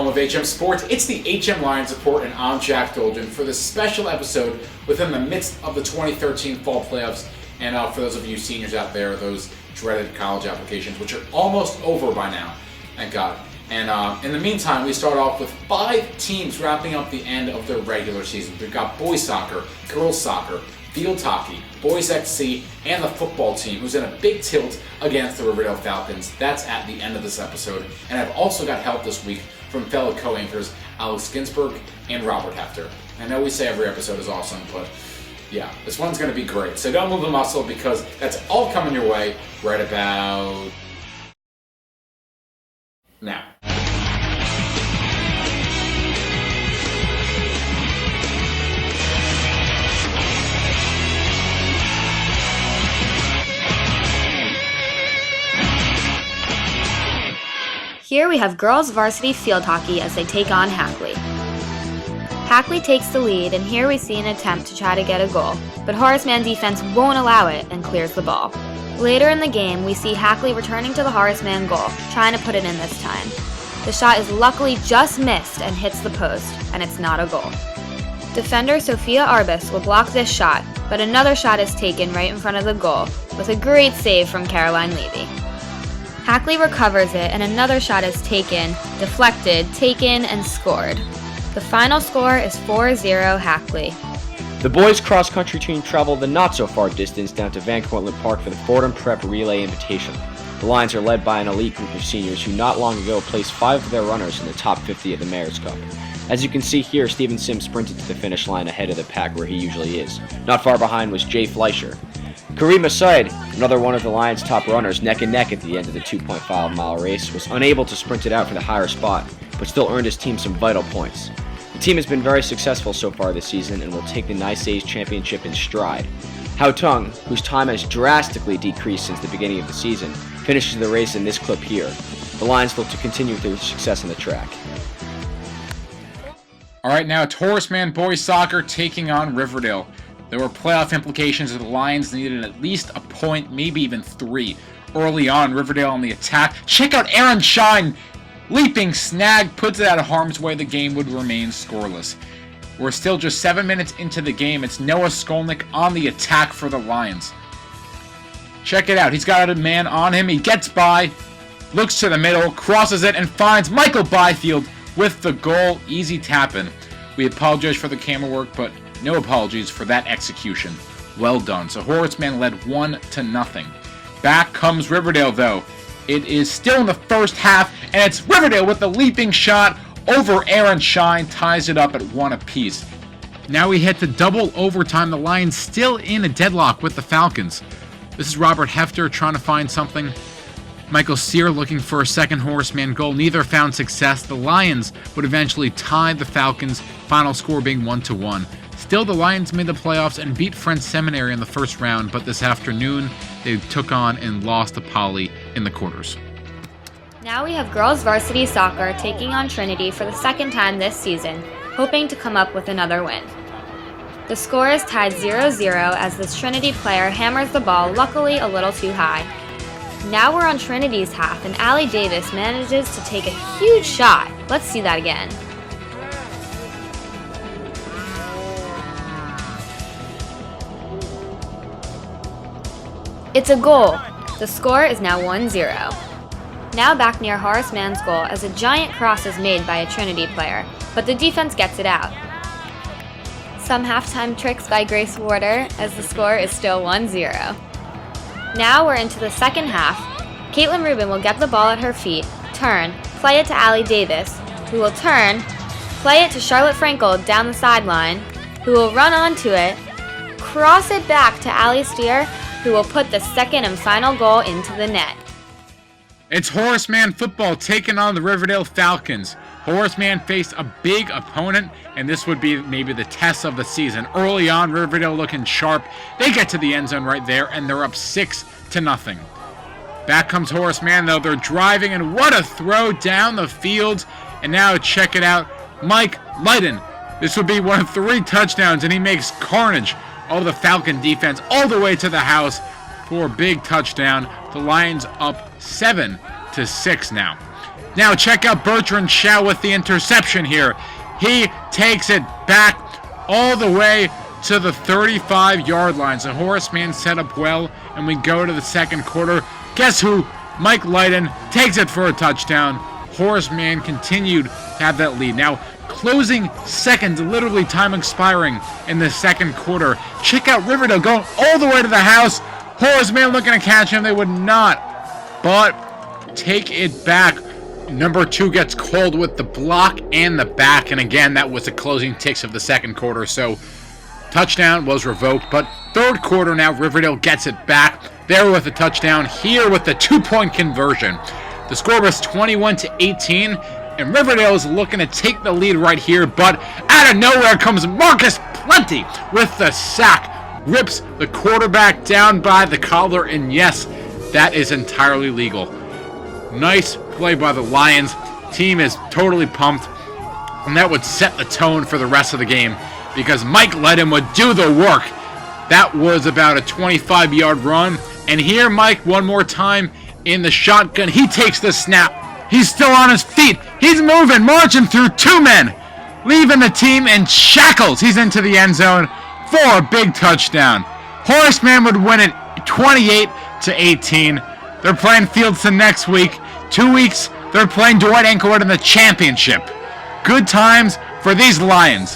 of HM Sports. It's the HM Lions Report, and I'm Jack Dolgin for this special episode within the midst of the 2013 fall playoffs. And for those of you seniors out there, those dreaded college applications, which are almost over by now, thank God. And in the meantime, we start off with 5 teams wrapping up the end of their regular season. We've got boys soccer, girls soccer, field hockey, boys XC, and the football team, who's in a big tilt against the Riverdale Falcons. That's at the end of this episode. And I've also got help this week from fellow co-anchors Alex Ginsberg and Robert Hefter. I know we say every episode is awesome, but yeah, this one's going to be great. So don't move a muscle, because that's all coming your way right about now. Here we have girls varsity field hockey as they take on Hackley. Hackley takes the lead, and here we see an attempt to try to get a goal, but Horace Mann defense won't allow it and clears the ball. Later in the game, we see Hackley returning to the Horace Mann goal, trying to put it in this time. The shot is luckily just missed and hits the post, and it's not a goal. Defender Sophia Arbus will block this shot, but another shot is taken right in front of the goal, with a great save from Caroline Levy. Hackley recovers it, and another shot is taken, deflected, taken, and scored. The final score is 4-0 Hackley. The boys cross-country team traveled the not-so-far distance down to Van Cortlandt Park for the Fordham Prep Relay Invitation. The Lions are led by an elite group of seniors who not long ago placed 5 of their runners in the top 50 at the Mayor's Cup. As you can see here, Steven Sims sprinted to the finish line ahead of the pack where he usually is. Not far behind was Jay Fleischer. Kareem Said, another one of the Lions' top runners, neck and neck at the end of the 2.5-mile race, was unable to sprint it out for the higher spot, but still earned his team some vital points. The team has been very successful so far this season and will take the Nice's championship in stride. Hao Tung, whose time has drastically decreased since the beginning of the season, finishes the race in this clip here. The Lions look to continue their success on the track. Alright, now it's Horace Mann boys soccer taking on Riverdale. There were playoff implications of the Lions needed at least a point, maybe even 3. Early on, Riverdale on the attack. Check out Aaron Shine! Leaping snag, puts it out of harm's way. The game would remain scoreless. We're still just 7 minutes into the game. It's Noah Skolnick on the attack for the Lions. Check it out. He's got a man on him. He gets by, looks to the middle, crosses it, and finds Michael Byfield with the goal. Easy tap-in. We apologize for the camera work, but no apologies for that execution. Well done. So Horace Mann led 1-0. Back comes Riverdale, though. It is still in the first half, and it's Riverdale with the leaping shot over Aaron Shine, ties it up at 1 apiece. Now we head to double overtime. The Lions still in a deadlock with the Falcons. This is Robert Hefter trying to find something. Michael Sear looking for a second Horace Mann goal. Neither found success. The Lions would eventually tie the Falcons, final score being 1-1. Still, the Lions made the playoffs and beat Friends Seminary in the first round, but this afternoon they took on and lost to Poly in the quarters. Now we have girls varsity soccer taking on Trinity for the second time this season, hoping to come up with another win. The score is tied 0-0 as this Trinity player hammers the ball, luckily a little too high. Now we're on Trinity's half, and Allie Davis manages to take a huge shot. Let's see that again. It's a goal. The score is now 1-0. Now back near Horace Mann's goal as a giant cross is made by a Trinity player, but the defense gets it out. Some halftime tricks by Grace Warder as the score is still 1-0. Now we're into the second half. Caitlin Rubin will get the ball at her feet, turn, play it to Allie Davis, who will turn, play it to Charlotte Frankel down the sideline, who will run onto it, cross it back to Allie Steer, who will put the second and final goal into the net. It's Horace Mann football taking on the Riverdale Falcons. Horace Mann faced a big opponent, and this would be maybe the test of the season. Early on, Riverdale looking sharp. They get to the end zone right there, and they're up 6-0. Back comes Horace Mann, though. They're driving, and what a throw down the field. And now check it out. Mike Leiden. This would be one of 3 touchdowns, and he makes carnage of the Falcon defense all the way to the house for a big touchdown. The Lions up 7-6 now. Now check out Bertrand Shaw with the interception here. He takes it back all the way to the 35-yard line. So Horace Mann set up well, and we go to the second quarter. Guess who? Mike Leiden takes it for a touchdown. Horace Mann continued to have that lead. Now, closing seconds, literally time expiring in the second quarter. Check out Riverdale going all the way to the house. Horace Mann looking to catch him. They would not, but take it back. Number 2 gets called with the block and the back, and again, that was the closing ticks of the second quarter, so touchdown was revoked. But third quarter now, Riverdale gets it back. There with the touchdown, here with the 2-point conversion. The score was 21-18, and Riverdale is looking to take the lead right here, but out of nowhere comes Marcus Plenty with the sack. Rips the quarterback down by the collar, and yes, that is entirely legal. Nice play by the Lions. Team is totally pumped, and that would set the tone for the rest of the game because Mike Leiden would do the work. That was about a 25-yard run, and here Mike one more time in the shotgun. He takes the snap. He's still on his feet. He's moving, marching through 2 men, leaving the team in shackles. He's into the end zone for a big touchdown. Horace Mann would win it 28-18. They're playing Fieldson next week. 2 weeks, they're playing Dwight Anklewood in the championship. Good times for these Lions.